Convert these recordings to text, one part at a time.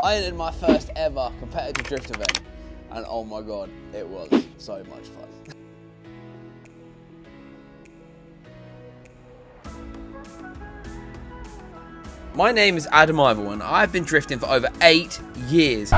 I entered my first ever competitive drift event, and oh my god, it was so much fun. My name is Adam Ivell and I've been drifting for over 8 years.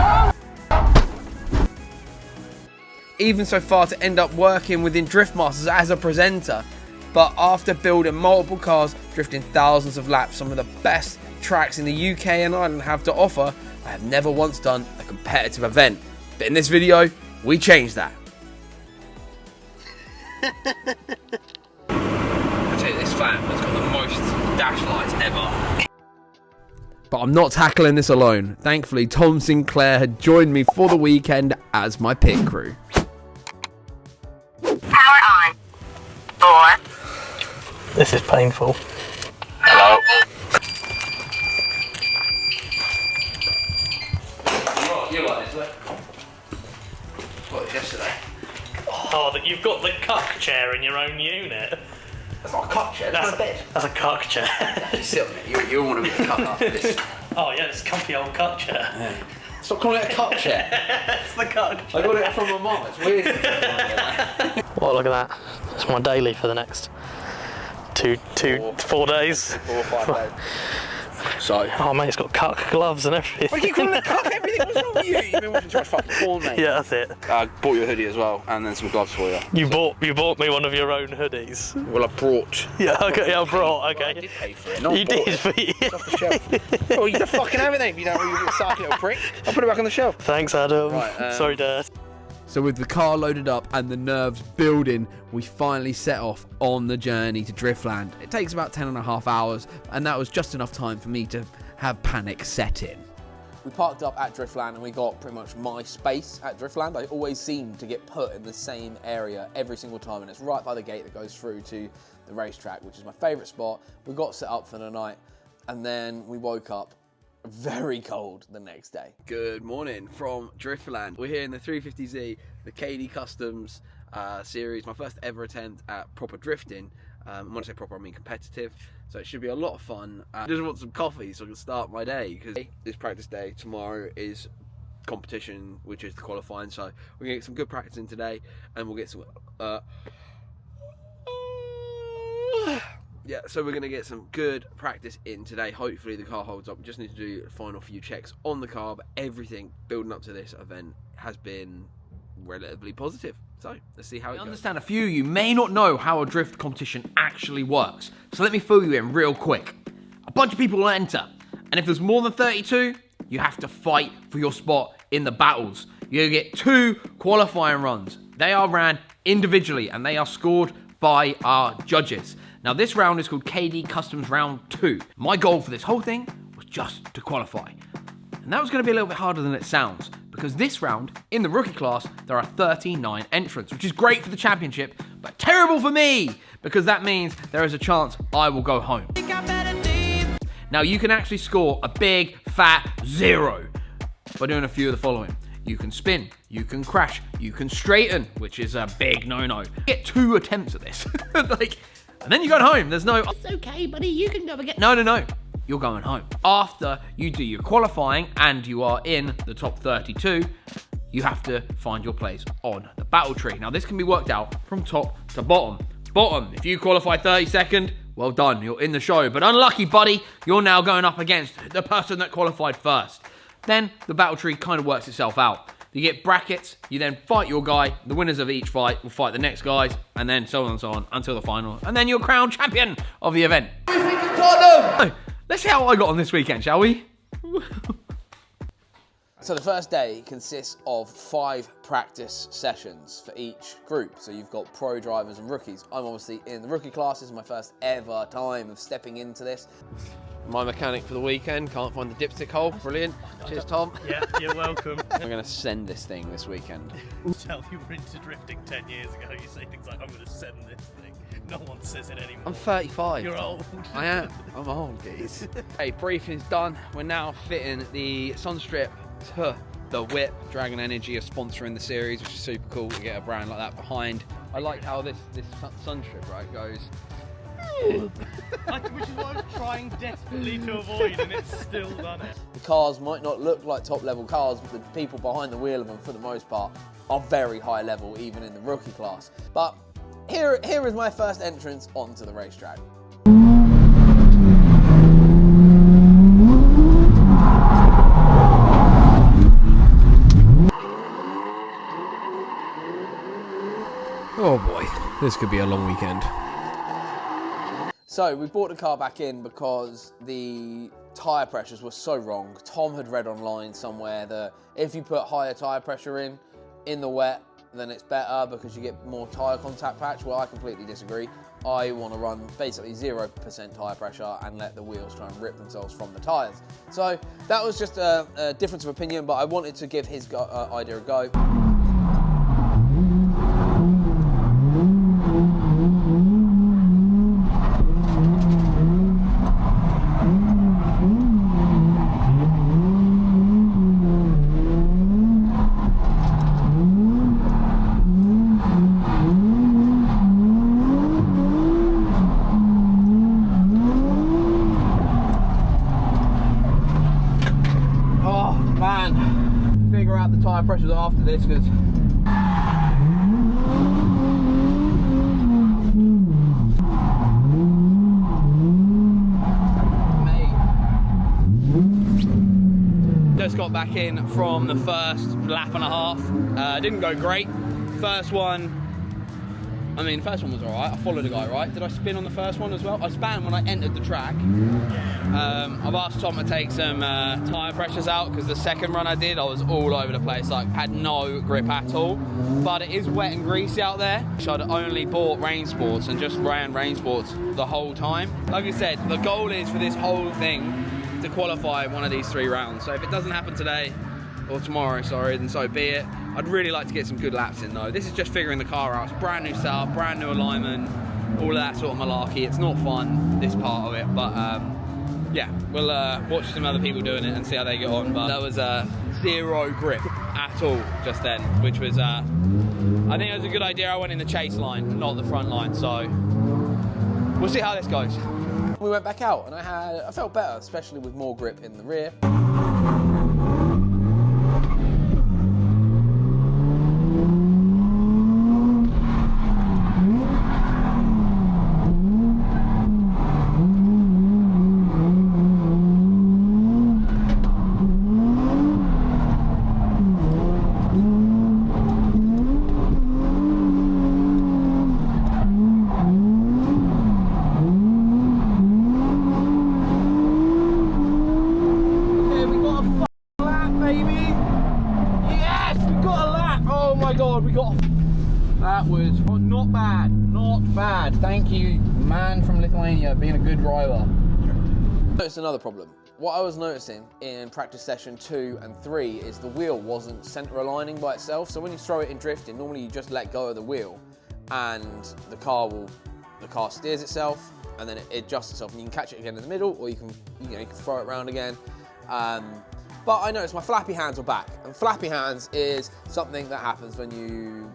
Even so far to end up working within Drift Masters as a presenter. But after building multiple cars, drifting thousands of laps, some of the best tracks in the UK and Ireland have to offer, I have never once done a competitive event. But in this video, we changed that. I tell you, this fan has got the most dash lights ever. But I'm not tackling this alone. Thankfully, Tom Sinclair had joined me for the weekend as my pit crew. Power on. 4. This is painful. Hello. You like this, right? Got this yesterday. Oh, that you've got the cuck chair in your own unit. That's not a cuck chair, that's a bed. That's a cuck chair. Sit on it. You want to be a cuck after this. Oh yeah, it's a comfy old cuck chair. Yeah. Stop calling it a cuck chair. It's the cuck chair. I got it from my mum, it's weird. Well, look at that. It's my daily for the next 4 days. 4 or 5 days. So. Oh mate, it's got cuck gloves and everything. Why do you call it cuck everything? What's wrong with you? You've been watching too much fucking porn, mate. Yeah, that's it. I bought you a hoodie as well, and then some gloves for you. You bought me one of your own hoodies. Well, I brought. Yeah, okay, I brought. Okay. Well, I did pay for it. No, You did, but it's off the shelf. Well, you can fucking have it then if you don't really get sucky little prick. I'll put it back on the shelf. Thanks, Adam. Right, Sorry, Dad. So with the car loaded up and the nerves building, we finally set off on the journey to Driftland. It takes about 10.5 hours, and that was just enough time for me to have panic set in. We parked up at Driftland and we got pretty much my space at Driftland. I always seem to get put in the same area every single time, and it's right by the gate that goes through to the racetrack, which is my favourite spot. We got set up for the night, and then we woke up very cold the next day. Good morning from Driftland. We're here in the 350Z, the KD Kustoms series, my first ever attempt at proper drifting. When I say proper, I mean competitive. So it should be a lot of fun. I just want some coffee so I can start my day, because it's practice day. Tomorrow is competition, which is the qualifying. So we're gonna get some good practice in today, and we'll get some yeah, so we're going to get some good practice in today. Hopefully the car holds up. We just need to do a final few checks on the car, but everything building up to this event has been relatively positive. So let's see how it goes. I understand a few of you may not know how a drift competition actually works, so let me fill you in real quick. A bunch of people will enter, and if there's more than 32, you have to fight for your spot in the battles. You get 2 qualifying runs. They are ran individually, and they are scored by our judges. Now this round is called KD Kustoms Round 2. My goal for this whole thing was just to qualify. And that was going to be a little bit harder than it sounds, because this round, in the rookie class, there are 39 entrants, which is great for the championship, but terrible for me, because that means there is a chance I will go home. Now you can actually score a big, fat 0 by doing a few of the following. You can spin, you can crash, you can straighten, which is a big no-no. Get 2 attempts at this. And then you're going home. There's no, it's okay, buddy, you can go again. No. You're going home. After you do your qualifying and you are in the top 32, you have to find your place on the battle tree. Now, this can be worked out from top to bottom. Bottom, if you qualify 32nd, well done, you're in the show. But unlucky, buddy, you're now going up against the person that qualified first. Then the battle tree kind of works itself out. You get brackets, you then fight your guy, the winners of each fight will fight the next guys, and then so on and so on until the final, and then you're crowned champion of the event. Let's see how I got on this weekend, shall we? So the first day consists of 5 practice sessions for each group. So you've got pro drivers and rookies. I'm obviously in the rookie class. This is my first ever time of stepping into this. My mechanic for the weekend, can't find the dipstick hole. Brilliant. Cheers, Tom. Yeah, you're welcome. I'm going to send this thing this weekend. Tell you were into drifting 10 years ago, you say things like, I'm going to send this thing. No one says it anymore. I'm 35. You're old. I am. I'm old, geez. Hey, briefing's done. We're now fitting the Sunstrip to the whip. Dragon Energy are sponsoring the series, which is super cool to get a brand like that behind. I like how this Sunstrip, right, goes Which is what I was trying desperately to avoid, and it's still done it. The cars might not look like top level cars, but the people behind the wheel of them, for the most part, are very high level, even in the rookie class. But here is my first entrance onto the racetrack. Oh boy, this could be a long weekend. So we brought the car back in because the tyre pressures were so wrong. Tom had read online somewhere that if you put higher tyre pressure in the wet, then it's better because you get more tyre contact patch. Well, I completely disagree. I want to run basically 0% tyre pressure and let the wheels try and rip themselves from the tyres. So that was just a difference of opinion, but I wanted to give his idea a go. Figure out the tyre pressures after this because just got back in from the first lap and a half. Didn't go great. First one was alright. I followed the guy right. Did I spin on the first one as well? I span when I entered the track. I've asked Tom to take some tyre pressures out because the second run I did, I was all over the place, like had no grip at all. But it is wet and greasy out there. So I'd only bought rain sports and just ran rain sports the whole time. Like I said, the goal is for this whole thing to qualify one of these 3 rounds. So if it doesn't happen today, or tomorrow, sorry, then so be it. I'd really like to get some good laps in though. This is just figuring the car out. It's brand new setup, brand new alignment, all of that sort of malarkey. It's not fun, this part of it, but yeah, we'll watch some other people doing it and see how they get on. But that was zero grip at all just then, which was, I think it was a good idea. I went in the chase line, not the front line, so we'll see how this goes. We went back out and I felt better, especially with more grip in the rear. That was not bad, not bad. Thank you, man from Lithuania, being a good driver. Noticed another problem. What I was noticing in practice session 2 and 3 is the wheel wasn't center aligning by itself. So when you throw it in drifting, normally you just let go of the wheel and the car steers itself and then it adjusts itself and you can catch it again in the middle or you can throw it around again. But I noticed my flappy hands were back, and flappy hands is something that happens when you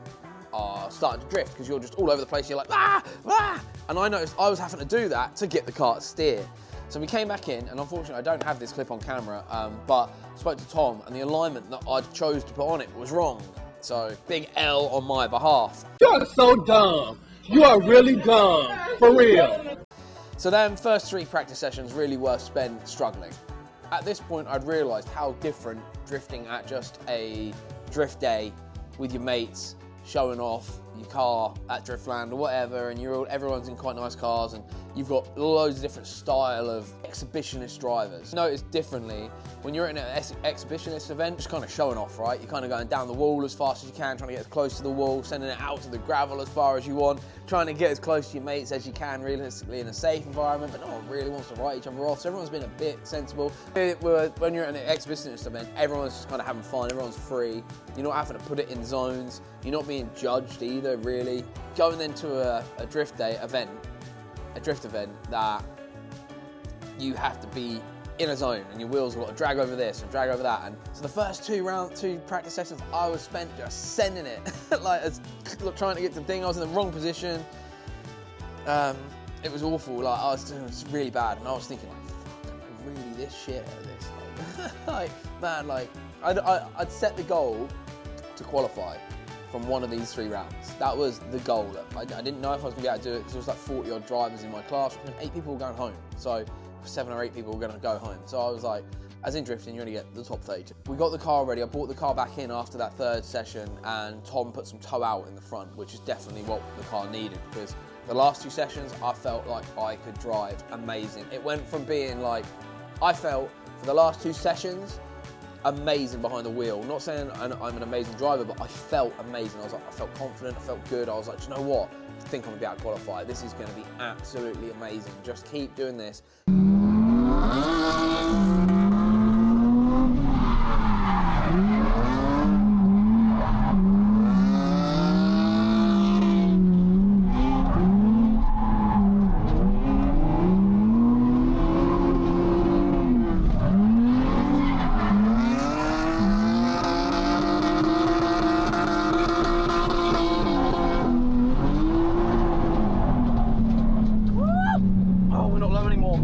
are starting to drift because you're just all over the place. You're like, ah, ah! And I noticed I was having to do that to get the car to steer. So we came back in, and unfortunately I don't have this clip on camera, but I spoke to Tom, and the alignment that I chose to put on it was wrong. So big L on my behalf. You're so dumb. You are really dumb, for real. So then first 3 practice sessions really were spent struggling. At this point, I'd realised how different drifting at just a drift day with your mates, showing off your car at driftland or whatever, and everyone's in quite nice cars, and you've got loads of different style of exhibitionist drivers. Notice differently when you're in an exhibitionist event, just kind of showing off, right? You're kind of going down the wall as fast as you can, trying to get as close to the wall, sending it out to the gravel as far as you want, trying to get as close to your mates as you can realistically in a safe environment, but no one really wants to write each other off, so everyone's been a bit sensible. When you're in an exhibitionist event, everyone's just kind of having fun, everyone's free, you're not having to put it in zones, you're not being judged either, really. Going then to a drift event that you have to be in a zone and your wheels have got to drag over this and drag over that, and so the first 2 practice sessions I was spent just sending it like trying to get to the thing. I was in the wrong position, it was awful. Like I was doing this really bad, and I was thinking, like, fuck, am I really this shit at this? Like, man, like I'd set the goal to qualify from one of these 3 rounds. That was the goal. I didn't know if I was gonna be able to do it because there was like 40 odd drivers in my class, and 8 people were going home. So 7 or 8 people were gonna go home. So I was like, as in drifting, you're gonna get the top 32. We got the car ready. I brought the car back in after that 3rd session, and Tom put some tow out in the front, which is definitely what the car needed, because the last 2 sessions, I felt like I could drive amazing. It went from being like, I felt for the last 2 sessions, amazing behind the wheel. Not saying I'm an amazing driver, but I felt amazing. I felt confident, I felt good. I was like, do you know what? I think I'm gonna be able to qualify. This is gonna be absolutely amazing. Just keep doing this.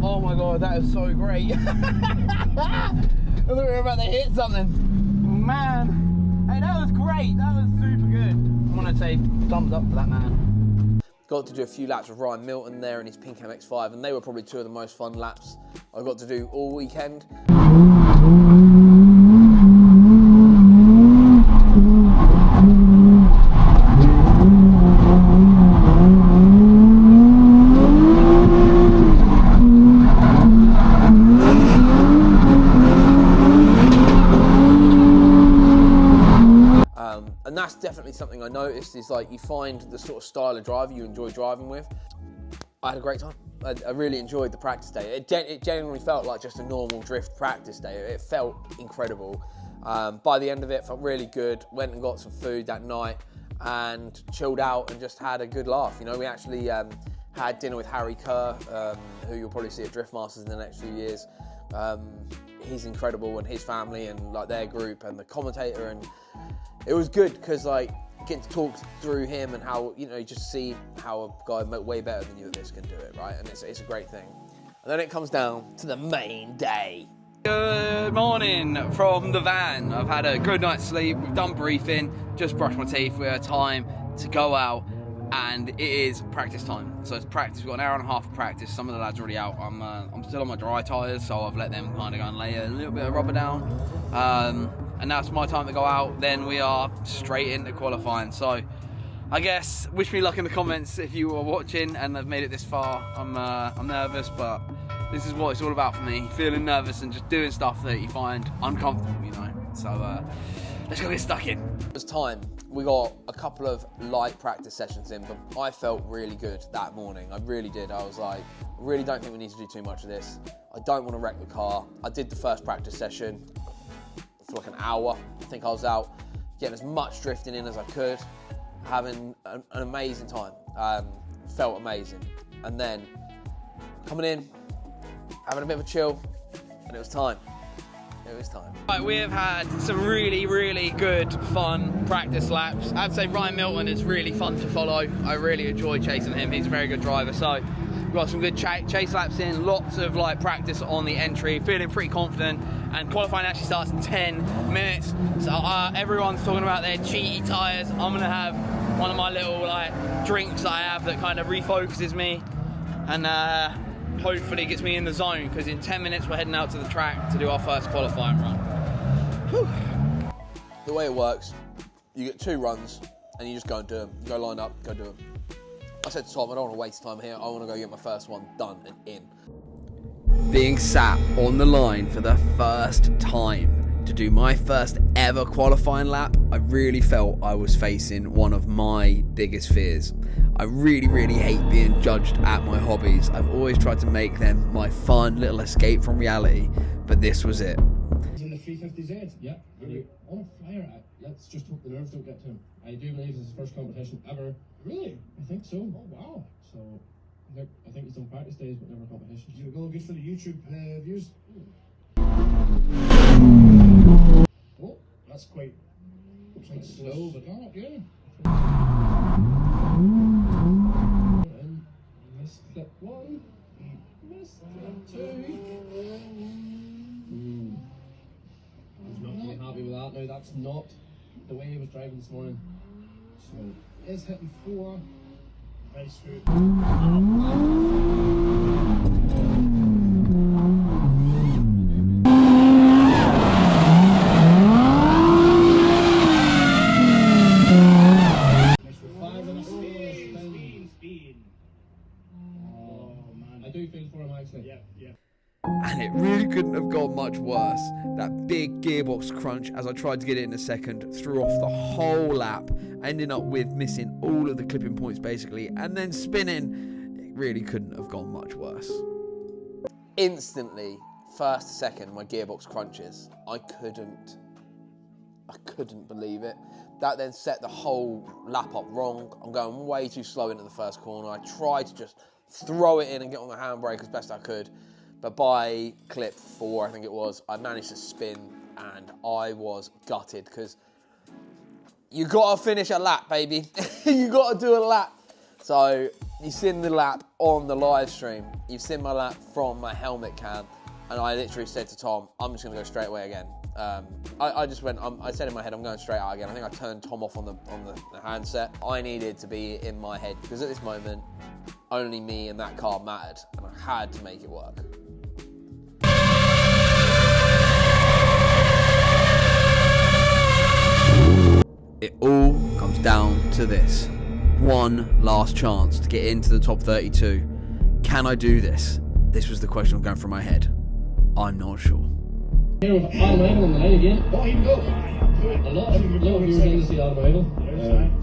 Oh my god, that is so great. I thought we were about to hit something. Man, hey, that was great. That was super good. I want to say thumbs up for that man. Got to do a few laps with Ryan Milton there in his pink MX-5, and they were probably 2 of the most fun laps I got to do all weekend. And that's definitely something I noticed, is like you find the sort of style of driver you enjoy driving with. I had a great time. I really enjoyed the practice day. It genuinely felt like just a normal drift practice day. It felt incredible. By the end of it, felt really good. Went and got some food that night and chilled out and just had a good laugh. You know, we actually had dinner with Harry Kerr, who you'll probably see at Drift Masters in the next few years. He's incredible, and his family and like their group and the commentator, and it was good because like getting to talk through him and how, you know, you just see how a guy way better than you at this can do it, right? And it's a great thing. And then it comes down to the main day. Good morning from the van. I've had a good night's sleep. We've done briefing, just brushed my teeth. We have time to go out, and it is practice time. So it's practice. We've got an hour and a half of practice. Some of the lads are already out. I'm still on my dry tyres, so I've let them kind of go and lay a little bit of rubber down. And now it's my time to go out. Then we are straight into qualifying. So I guess wish me luck in the comments if you were watching and have made it this far. I'm nervous, but this is what it's all about for me. Feeling nervous and just doing stuff that you find uncomfortable, you know. So let's go get stuck in. It was time. We got a couple of light practice sessions in, but I felt really good that morning. I really did. I was like, I really don't think we need to do too much of this. I don't want to wreck the car. I did the first practice session for like an hour. I think I was out getting as much drifting in as I could, having an amazing time. Felt amazing. And then coming in, having a bit of a chill, and it was time. It was time. Right, we have had some really, really good, fun practice laps. I'd say Ryan Milton is really fun to follow. I really enjoy chasing him. He's a very good driver. So we've got some good chase laps in, lots of like practice on the entry, feeling pretty confident. And qualifying actually starts in 10 minutes. So everyone's talking about their cheaty tyres. I'm gonna have one of my little like drinks that I have that kind of refocuses me, and hopefully gets me in the zone, because in 10 minutes we're heading out to the track to do our first qualifying run. Whew. The way it works, you get 2 runs and you just go and do them. You go line up, go do them. I said to Tom, I don't want to waste time here. I want to go get my first one done and in. Being sat on the line for the first time to do my first ever qualifying lap, I really felt I was facing one of my biggest fears. I really, really hate being judged at my hobbies. I've always tried to make them my fun little escape from reality, but this was it. He's in the 350Z, yeah. You're on fire. Let's just hope the nerves don't get to him. I do believe this is his first competition ever. Really? I think so. Oh, wow. So, I think he's done practice days, but never competitions. You're going good for the YouTube views. Oh, that's quite slow, but not, yeah. And nice clip. Whoa. He's not really happy with that now. That's not the way he was driving this morning. So, is hitting 4. Nice foot. I do feel for him actually. Yeah. And it really couldn't have gone much worse. That big gearbox crunch as I tried to get it in a second threw off the whole lap, ending up with missing all of the clipping points basically, and then spinning. It really couldn't have gone much worse. Instantly, first to second, my gearbox crunches. I couldn't believe it. That then set the whole lap up wrong. I'm going way too slow into the first corner. I tried to just throw it in and get on the handbrake as best I could. But by clip 4, I think it was, I managed to spin and I was gutted because you got to finish a lap, baby. You got to do a lap. So you've seen the lap on the live stream. You've seen my lap from my helmet cam. And I literally said to Tom, I'm just going to go straight away again. I just went, I said in my head, I'm going straight out again. I think I turned Tom off on the handset. I needed to be in my head because at this moment, only me and that car mattered. And I had to make it work. It all comes down to this. One last chance to get into the top 32. Can I do this? This was the question going through my head. I'm not sure. Here with Adam Ivell on the line again. Oh, he can go. A lot of viewers in to see Adam Ivell.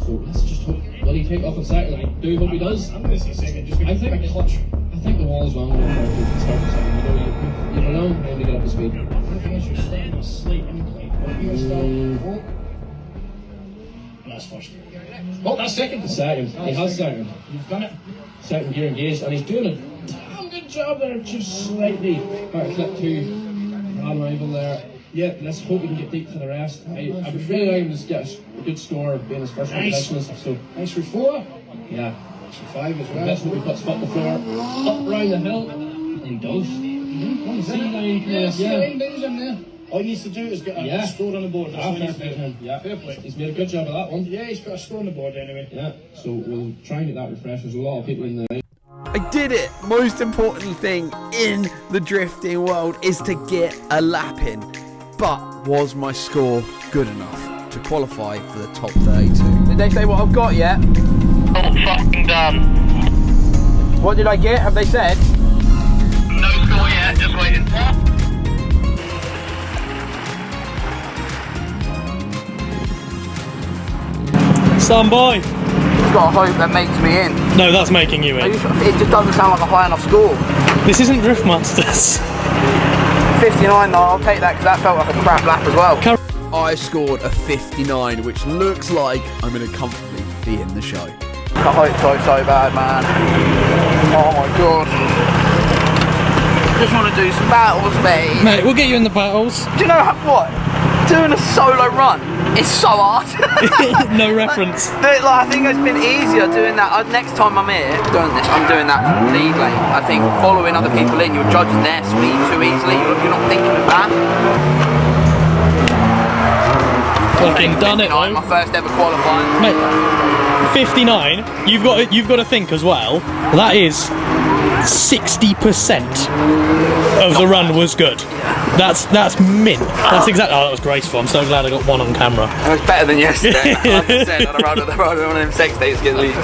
So let's just hope. Will he take off a second? I do hope he does. I'm going to say second. Just I think the wall is long enough to start the second. You don't know how to get up to speed. I think you're starting a slight incline. That's first. Oh, that's second. The second. He has second. You've done it. Second gear engaged, and he's doing a damn good job there. Just slightly back clip 2. Adam Ivell there. Yeah, let's hope we can get deep for the rest. I would really like him to get a good score being his first competition and stuff. So nice for 4. Yeah. Nice for 5 as well. Let's hope we put spot the floor up round the hill. And he does. On the C-line. Yeah, C-line does in there. All he needs to do is get a score on the board. That's what he's doing. Yeah, fair play. He's made a good job of that one. Yeah, he's put a score on the board anyway. Yeah, so we'll try and get that refreshed. There's a lot of people in there. I did it! Most important thing in the drifting world is to get a lap in. But was my score good enough to qualify for the top 32? Did they say what I've got yet? All fucking done. What did I get? Have they said? No score yet, just waiting. Some boy. Just got to hope that makes me in. No, that's making you in. It just doesn't sound like a high enough score. This isn't Driftmasters. 59 though, I'll take that because that felt like a crap lap as well. I scored a 59, which looks like I'm going to comfortably be in the show. I hope so bad, man. Oh my god. Just want to do some battles, mate. Mate, we'll get you in the battles. Do you know what? Doing a solo run is so hard. No reference. I think it's been easier doing that. Next time I'm here doing this, I'm doing that from lead lane. I think following other people in, you're judging their speed too easily. You're not thinking of that. Fucking done it, though. My first ever qualifying. Mate, 59. You've got to think as well. That is 60% of the run was good. That's mint. That's exactly. Oh, that was graceful. I'm so glad I got one on camera. It was better than yesterday. Like I said, I'd rather one of them sex dates get leaked.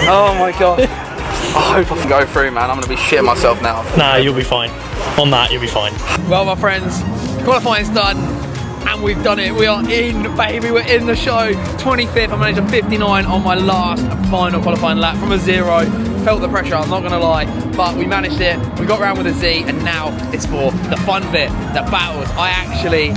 Oh my god. I hope I can go through, man. I'm going to be shitting myself now. Nah, you'll be fine. On that, you'll be fine. Well, my friends, qualifying's done. And we've done it. We are in, baby. We're in the show. 25th. I managed a 59 on my last final qualifying lap from a 0. Felt the pressure, I'm not going to lie. But we managed it. We got round with a Z. And now it's for the fun bit, the battles. I actually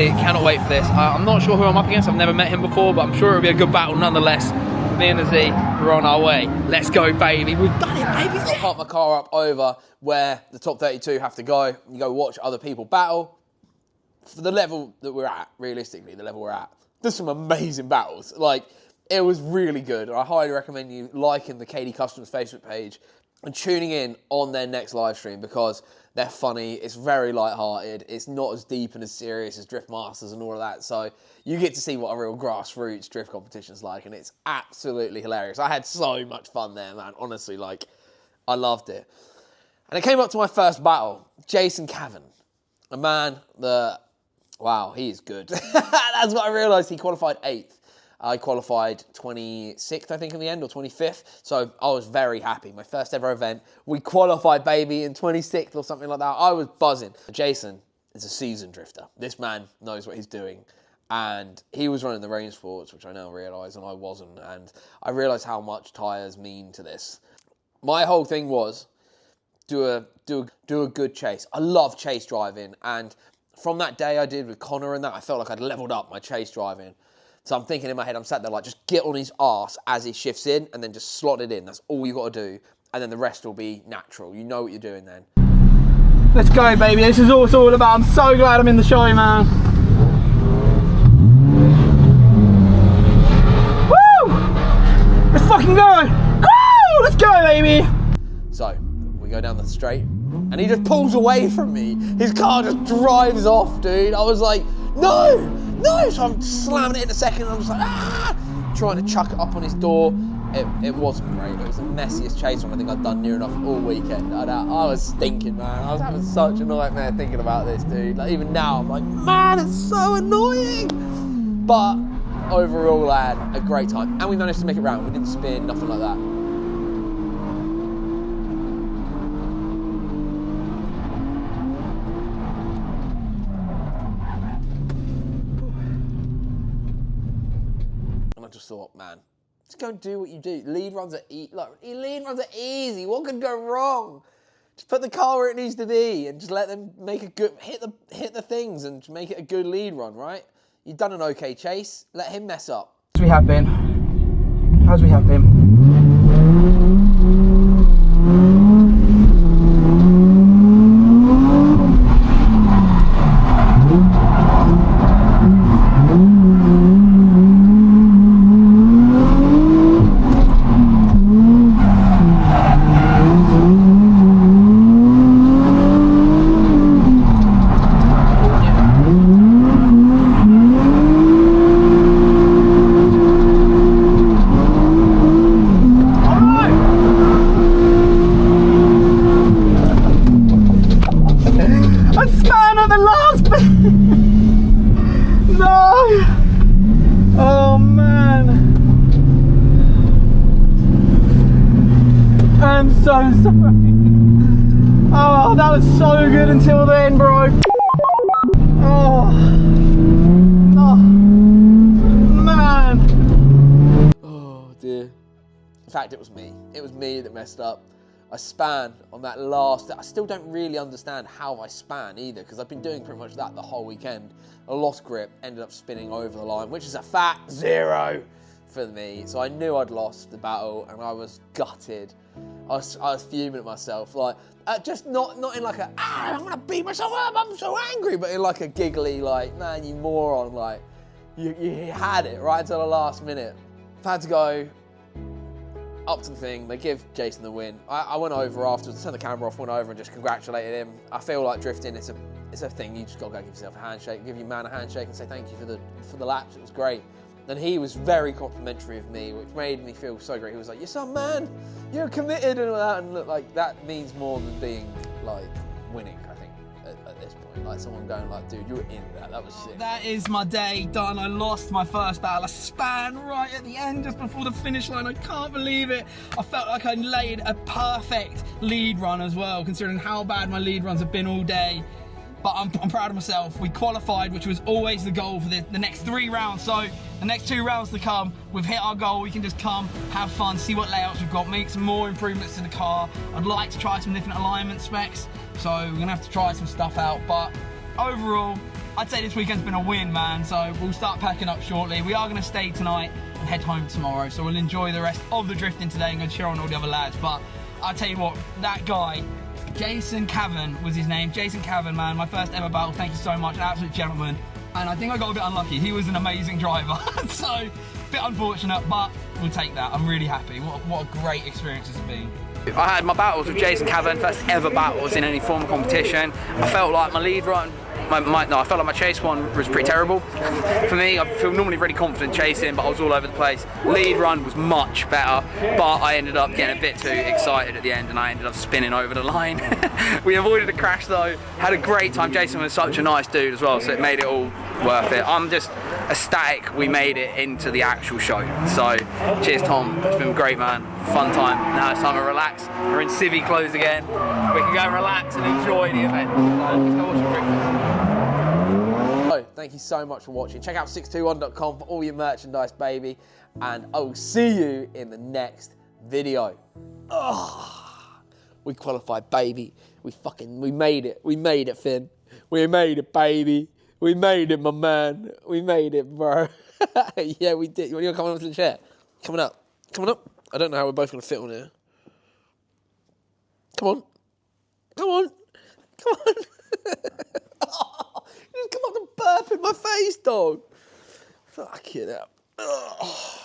cannot wait for this. I'm not sure who I'm up against. I've never met him before. But I'm sure it'll be a good battle nonetheless. Me and the Z, we're on our way. Let's go, baby. We've done it, baby. I parked my car up over where the top 32 have to go. You go watch other people battle. For the level that we're at, realistically, the level we're at, there's some amazing battles. Like, It was really good. I highly recommend you liking the KD Kustoms Facebook page and tuning in on their next live stream because they're funny. It's very light-hearted. It's not as deep and as serious as Drift Masters and all of that. So you get to see what a real grassroots drift competition's like, and it's absolutely hilarious. I had so much fun there, man. Honestly, like, I loved it. And it came up to my first battle, Jason Cavan, a man that, wow, he is good. That's what I realised. He qualified 8th. I qualified 26th, I think, in the end, or 25th. So I was very happy. My first ever event. We qualified, baby, in 26th or something like that. I was buzzing. Jason is a seasoned drifter. This man knows what he's doing. And he was running the range sports, which I now realise, and I wasn't. And I realised how much tyres mean to this. My whole thing was do a good chase. I love chase driving. And from that day I did with Connor and that, I felt like I'd leveled up my chase driving. So I'm thinking in my head, I'm sat there like, just get on his arse as he shifts in and then just slot it in. That's all you got to do. And then the rest will be natural. You know what you're doing then. Let's go, baby. This is all it's all about. I'm so glad I'm in the show, man. Woo! Let's fucking go. Woo! Let's go, baby. So we go down the straight and he just pulls away from me. His car just drives off, dude. I was like, no. So I'm slamming it in a second and I'm just like, ah! Trying to chuck it up on his door. It wasn't great. It was the messiest chase one I think I'd done near enough all weekend. I was stinking, man. I was having such a nightmare thinking about this, dude. Like, even now, I'm like, man, it's so annoying. But overall, I had a great time. And we managed to make it round. We didn't spin, nothing like that. I just thought, man, just go and do what you do. Lead runs are easy. What could go wrong? Just put the car where it needs to be and just let them make a good hit the things and make it a good lead run, right? You've done an okay chase. Let him mess up. As we have been. As we have been. I'm so sorry. Oh, that was so good until then, bro. Oh, man. Oh, dear. In fact, it was me. It was me that messed up. I span on that last... I still don't really understand how I span either, because I've been doing pretty much that the whole weekend. I lost grip, ended up spinning over the line, which is a fat 0 for me. So I knew I'd lost the battle, and I was gutted. I was fuming at myself, like, just not in like a, I'm gonna beat myself up, I'm so angry, but in like a giggly, like, man, you moron, like, you had it right until the last minute. I had to go up to the thing, they give Jason the win. I went over afterwards, turned the camera off, went over and just congratulated him. I feel like drifting, it's a thing, you just gotta go give yourself a handshake, give your man a handshake and say thank you for the laps, it was great. And he was very complimentary of me, which made me feel so great. He was like, "You're some man, you're committed," and all that. And look, like, that means more than being like winning, I think, at this point. Like, someone going like, "Dude, you're in that. That was sick." That is my day done. I lost my first battle. I span right at the end, just before the finish line. I can't believe it. I felt like I laid a perfect lead run as well, considering how bad my lead runs have been all day. But I'm proud of myself. We qualified, which was always the goal for the next 3 rounds. So the next 2 rounds to come, we've hit our goal. We can just come, have fun, see what layouts we've got, make some more improvements to the car. I'd like to try some different alignment specs. So we're gonna have to try some stuff out. But overall, I'd say this weekend's been a win, man. So we'll start packing up shortly. We are gonna stay tonight and head home tomorrow. So we'll enjoy the rest of the drifting today and go cheer on all the other lads. But I'll tell you what, that guy, Jason Cavan was his name. Jason Cavan, man, my first ever battle. Thank you so much, an absolute gentleman. And I think I got a bit unlucky. He was an amazing driver. So Bit unfortunate, but we'll take that. I'm really happy. What a great experience this has been. I had my battles with Jason Cavan, first ever battles in any form of competition. I felt like my lead run, I felt like my chase one was pretty terrible. For me, I feel normally really confident chasing, but I was all over the place. Lead run was much better, but I ended up getting a bit too excited at the end and I ended up spinning over the line. We avoided a crash though, had a great time. Jason was such a nice dude as well, so it made it all worth it. I'm just ecstatic we made it into the actual show. So cheers Tom, it's been great man, fun time. Now it's time to relax. We're in civvy clothes again. We can go and relax and enjoy the event. So let's go watch some drifters. So, thank you so much for watching. Check out 621.com for all your merchandise, baby. And I'll see you in the next video. Oh, we qualified, baby. We made it. We made it, Finn. We made it, baby. We made it, my man. We made it, bro. Yeah, we did. You want to come up to the chair? Coming up. Coming up. I don't know how we're both going to fit on here. Come on. Come on. Come on. Oh, you just come up and burp in my face, dog. Fuck it up. Oh.